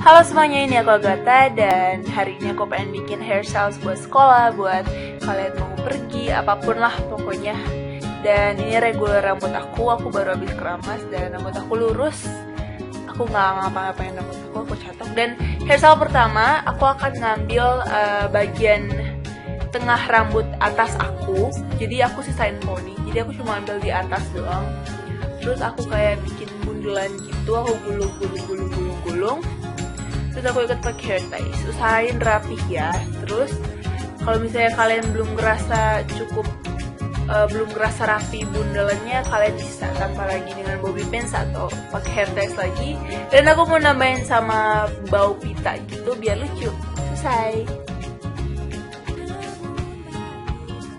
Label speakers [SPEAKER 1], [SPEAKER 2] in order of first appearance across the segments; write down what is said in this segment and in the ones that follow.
[SPEAKER 1] Halo semuanya, ini aku Agatha dan hari ini aku pengen bikin hairstyles buat sekolah, buat kalian mau pergi, apapun lah pokoknya. Dan ini regular rambut aku baru habis keramas dan rambut aku lurus. Aku nggak ngapa-ngapain rambut aku catok. Dan hairstyle pertama, aku akan ngambil bagian tengah rambut atas aku. Jadi aku sisain poni, jadi aku cuma ambil di atas doang. Terus aku kayak bikin bundelan gitu, aku gulung. Terus aku ikat pakai hair ties. Usahain rapih ya. Terus kalau misalnya kalian belum ngerasa rapi bundelannya, kalian bisa tambah lagi dengan bobby pins atau pakai hair ties lagi. Dan aku mau nambahin sama bau pita gitu biar lucu. Selesai.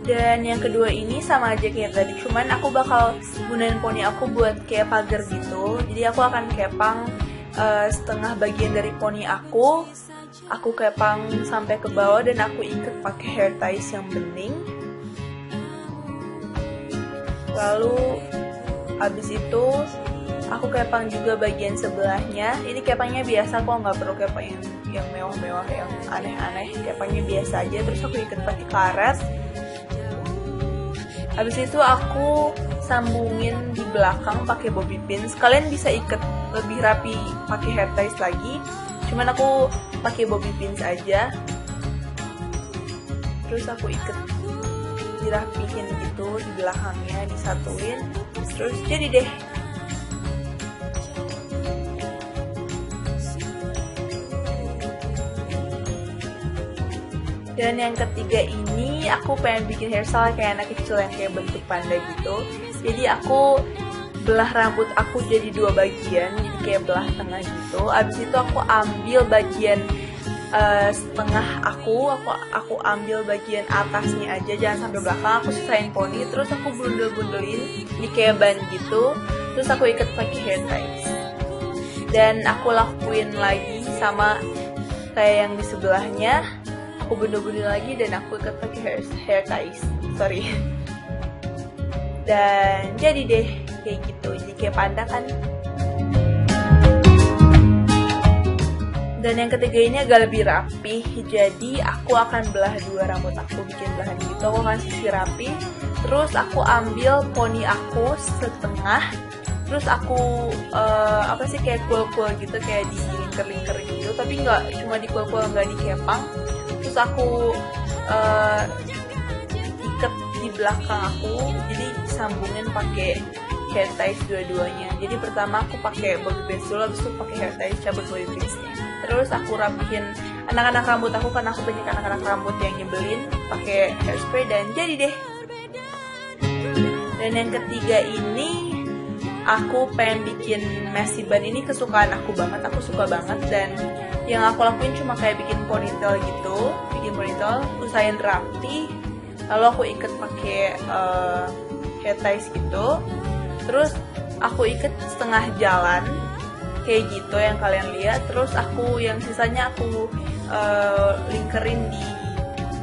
[SPEAKER 1] Dan yang kedua ini sama aja kayak tadi, cuman aku bakal gunain poni aku buat kayak pagar gitu. Jadi aku akan kepang setengah bagian dari poni aku kepang sampai ke bawah dan aku ikat pakai hair ties yang bening. Lalu abis itu aku kepang juga bagian sebelahnya. Ini kepangnya biasa kok, nggak perlu kepang yang mewah-mewah, yang aneh-aneh. Kepangnya biasa aja. Terus aku ikat pakai karet. Habis itu aku sambungin di belakang pakai bobby pins. Kalian bisa ikat lebih rapi pakai hair ties lagi. Cuman aku pakai bobby pins aja. Terus aku ikat dirapihin gitu di belakangnya, disatuin. Terus jadi deh. Dan yang ketiga ini aku pengen bikin hairstyle kayak anak kecil yang kayak bentuk panda gitu. Jadi aku belah rambut aku jadi dua bagian, jadi kayak belah tengah gitu. Abis itu aku ambil bagian setengah aku ambil bagian atasnya aja, jangan sampai belakang. Aku sisain poni, terus aku bundel-bundelin di kayak ban gitu. Terus aku ikat pakai hair ties. Dan aku lakuin lagi sama kayak yang di sebelahnya. Aku bundel-bundel lagi dan aku ikat pakai hair ties. Sorry. Dan jadi deh kayak gitu. Jadi kayak panda kan. Dan yang ketiga ini agak lebih rapih. Jadi aku akan belah dua rambut aku, bikin belahan gitu. Aku akan sisir rapi. Terus aku ambil poni aku setengah. Terus aku kayak cool gitu, kayak di lingkar-lingkar gitu. Tapi nggak cuma di cool, nggak dikepang. Terus aku ikat di belakang aku, jadi sambungin pakai hair ties dua-duanya. Jadi pertama aku pakai bobby pins dulu, habis itu pakai hair ties, cabut bobby pinsnya. Terus aku rapihin anak-anak rambut aku, karena aku banyak anak-anak rambut yang nyebelin, pakai hairspray dan jadi deh. Dan yang ketiga ini aku pengen bikin messy bun. Ini kesukaan aku banget, aku suka banget. Dan yang aku lakuin cuma kayak bikin ponytail gitu, usahain rapi. Lalu aku ikat pakai hair ties gitu. Terus aku ikat setengah jalan kayak gitu yang kalian lihat. Terus aku yang sisanya aku lingkerin di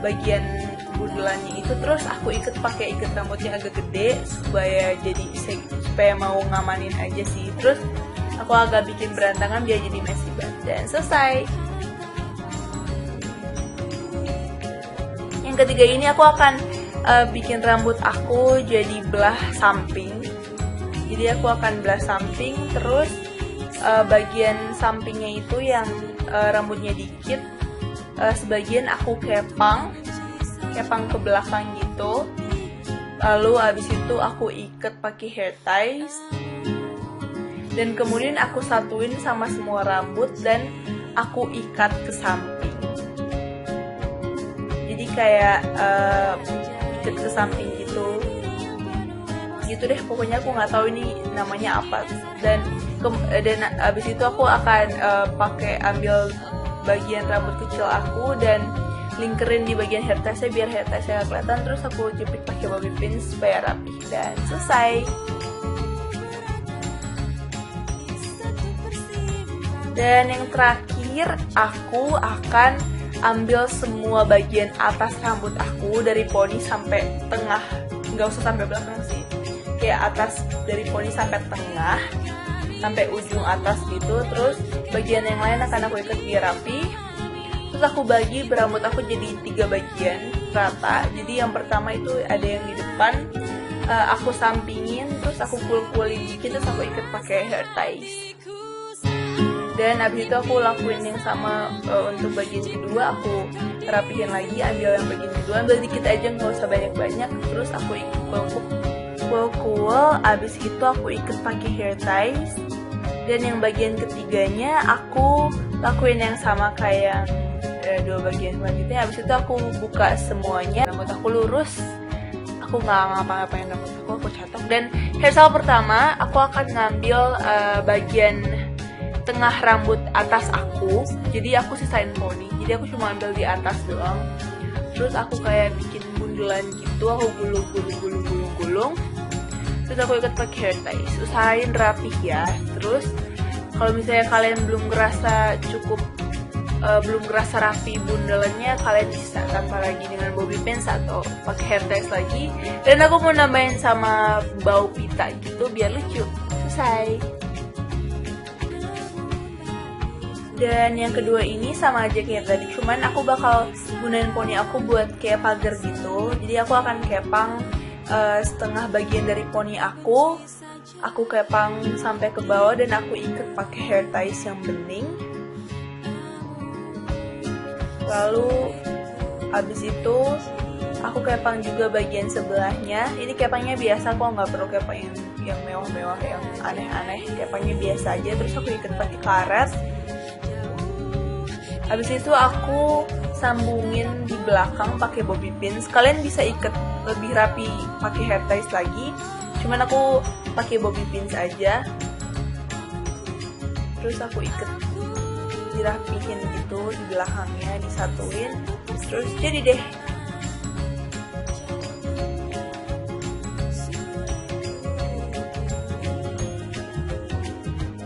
[SPEAKER 1] bagian bundelannya itu. Terus aku ikat pakai ikat rambutnya agak gede supaya mau ngamanin aja sih. Terus aku agak bikin berantakan biar jadi messy bun dan selesai. Yang ketiga ini aku akan bikin rambut aku jadi belah samping. Jadi aku akan belah samping, terus bagian sampingnya itu yang rambutnya dikit, sebagian aku kepang ke belakang gitu. Lalu abis itu aku ikat pakai hair ties. Dan kemudian aku satuin sama semua rambut dan aku ikat ke samping. Jadi kayak ikat ke samping gitu deh. Pokoknya aku nggak tahu ini namanya apa. Dan abis itu aku akan ambil bagian rambut kecil aku dan lingkerin di bagian hair tie-nya biar hair tie-nya kelihatan. Terus aku jepit pakai bobby pins supaya rapi dan selesai. Dan yang terakhir, aku akan ambil semua bagian atas rambut aku dari poni sampai tengah. Nggak usah sampai belakang sih, kayak atas dari poni sampai tengah. sampai ujung atas gitu. Terus bagian yang lain akan aku ikat biar rapi. Terus aku bagi berambut aku jadi 3 bagian rata. Jadi yang pertama itu ada yang di depan, aku sampingin, terus aku kul-kulin dikit, terus aku ikat pakai hair ties. Dan habis itu aku lakuin yang sama untuk bagian kedua, aku rapihin lagi, ambil yang bagian kedua, ambil dikit aja, nggak usah banyak-banyak. Terus aku ikat kul-kul, abis itu aku ikat pakai hair ties. Dan yang bagian ketiganya aku lakuin yang sama kayak 2 bagian selanjutnya. Abis itu aku buka semuanya, rambut aku lurus, aku nggak ngapa-ngapain rambut aku catok. Dan hairstyle pertama aku akan ngambil bagian tengah rambut atas aku, jadi aku sisain poni, jadi aku cuma ambil di atas doang. Terus aku kayak bikin bundelan gitu, aku gulung, terus aku ikat pakai hair ties. Usahain rapih ya. Terus kalau misalnya kalian belum ngerasa rapi bundelannya, kalian bisa tambah lagi dengan bobby pins atau pakai hair ties lagi. Dan aku mau nambahin sama bau pita gitu biar lucu. Selesai. Dan yang kedua ini sama aja kayak tadi, cuman aku bakal gunain poni aku buat kayak pagar gitu. Jadi aku akan kepang setengah bagian dari poni aku kepang sampai ke bawah dan aku ikat pakai hair ties yang bening. Lalu abis itu aku kepang juga bagian sebelahnya. Ini kepangnya biasa kok, nggak perlu kepang yang mewah-mewah, yang aneh-aneh. Kepangnya biasa aja. Terus aku ikat pakai karet. Habis itu aku sambungin di belakang pakai bobby pins. Kalian bisa ikat lebih rapi pakai hair ties lagi, cuman aku pakai bobby pins aja. Terus aku ikat, dirapihin gitu di belakangnya, disatuin. Terus jadi deh.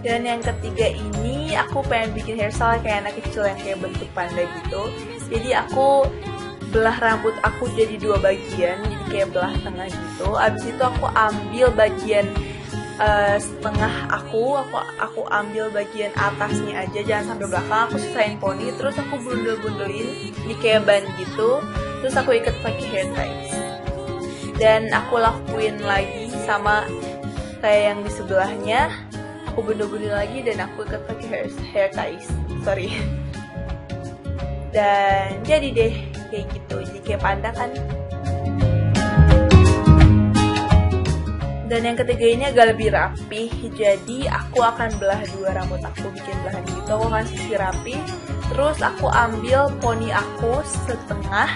[SPEAKER 1] Dan yang ketiga ini aku pengen bikin hairstyle kayak anak kecil yang kayak bentuk panda gitu. Jadi aku belah rambut aku jadi 2 bagian, jadi kayak belah tengah gitu. Abis itu aku ambil bagian setengah aku ambil bagian atasnya aja, jangan sampai belakang. Aku sisain poni, terus aku bundel-bundelin di kayak ban gitu. Terus aku ikat pakai hair ties. Dan aku lakuin lagi sama kayak yang di sebelahnya. Aku bundel-bundel lagi dan aku ikat pakai hair ties. Sorry. Dan jadi deh kayak gitu, jadi kayak panda kan. Dan yang ketiga ini agak lebih rapi, jadi aku akan belah 2 rambut aku, bikin belahan gitu. Aku akan sisir rapi. Terus aku ambil poni aku setengah.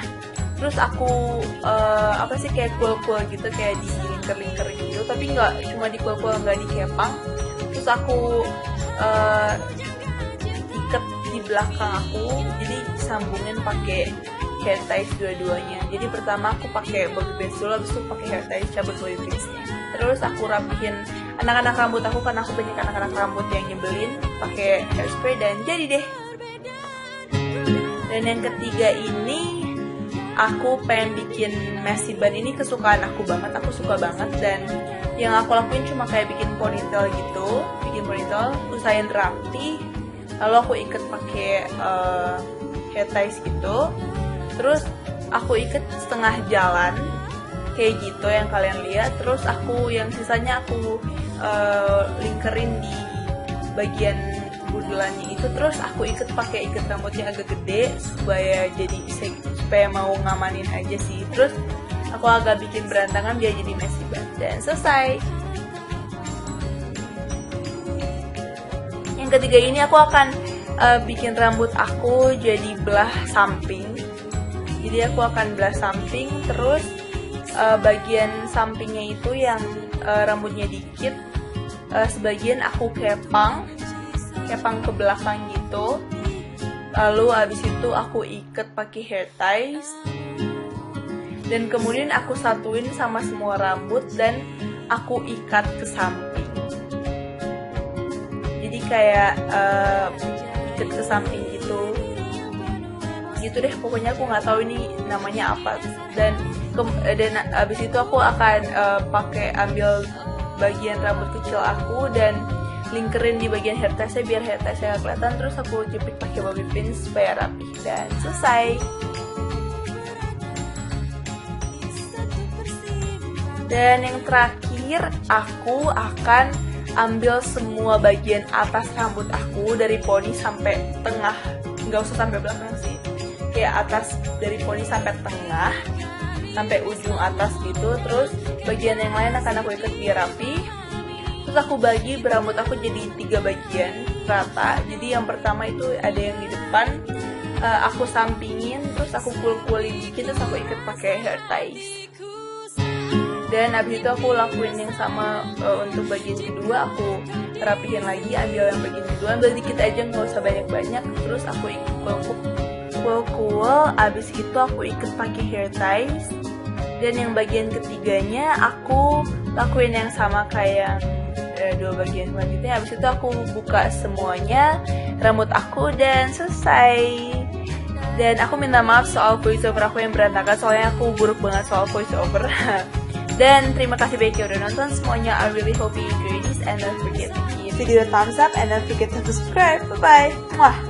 [SPEAKER 1] Terus aku kayak kul-kul gitu, kayak di lingkar-lingkar gitu, tapi nggak cuma di kul-kul, nggak dikepang. Terus aku ikat di belakang aku, jadi sambungin pakai hair ties dua-duanya. Jadi pertama aku pakai bobby pins dulu, habis itu pakai hair ties, cabut bobby pinsnya. Terus aku rapihin anak-anak rambut aku, karena aku banyak anak-anak rambut yang nyebelin, pakai hairspray dan jadi deh. Dan yang ketiga ini aku pengen bikin messy bun. Ini kesukaan aku banget, aku suka banget. Dan yang aku lakuin cuma kayak bikin ponytail gitu, usahain rapi. Lalu aku ikat pakai hair ties gitu. Terus aku ikat setengah jalan kayak gitu yang kalian lihat. Terus aku yang sisanya aku lingkerin di bagian bundelannya itu. Terus aku ikat pakai ikat rambutnya agak gede supaya mau ngamanin aja sih. Terus aku agak bikin berantakan biar jadi messy bun. Dan selesai. Yang ketiga ini aku akan bikin rambut aku jadi belah samping. Jadi aku akan belah samping. Terus bagian sampingnya itu yang rambutnya dikit, sebagian aku kepang ke belakang gitu. Lalu abis itu aku ikat pakai hair ties. Dan kemudian aku satuin sama semua rambut dan aku ikat ke samping. Jadi kayak ikat ke samping gitu. Gitu deh, pokoknya aku nggak tahu ini namanya apa. Dan abis itu aku akan ambil bagian rambut kecil aku dan lingkerin di bagian hair tie-nya biar hair tie-nya gak kelihatan. Terus aku jepit pakai bobby pin supaya rapi dan selesai. Dan yang terakhir, aku akan ambil semua bagian atas rambut aku dari poni sampai tengah, nggak usah sampai belakang sih, kayak atas dari poni sampai tengah, sampai ujung atas gitu. Terus bagian yang lain akan aku ikat biar rapi. Terus aku bagi berambut aku jadi 3 bagian rata. Jadi yang pertama itu ada yang di depan, aku sampingin, terus aku kul-kulin dikit, terus aku ikat pakai hair ties. Dan abis itu aku lakuin yang sama untuk bagian kedua, aku rapihin lagi, ambil yang bagian kedua, ambil dikit aja, nggak usah banyak-banyak. Terus aku ikat kul-kul, abis itu aku ikat pakai hair ties. Dan yang bagian ketiganya aku lakuin yang sama kayak 2 bagian selanjutnya. Abis itu aku buka semuanya rambut aku dan selesai. Dan aku minta maaf soal voice over aku yang berantakan, soalnya aku buruk banget soal voice over. Dan terima kasih banyak yang udah nonton semuanya. I really hope you enjoy this and don't forget to give video a thumbs up and don't forget to subscribe. Bye bye. Mwah.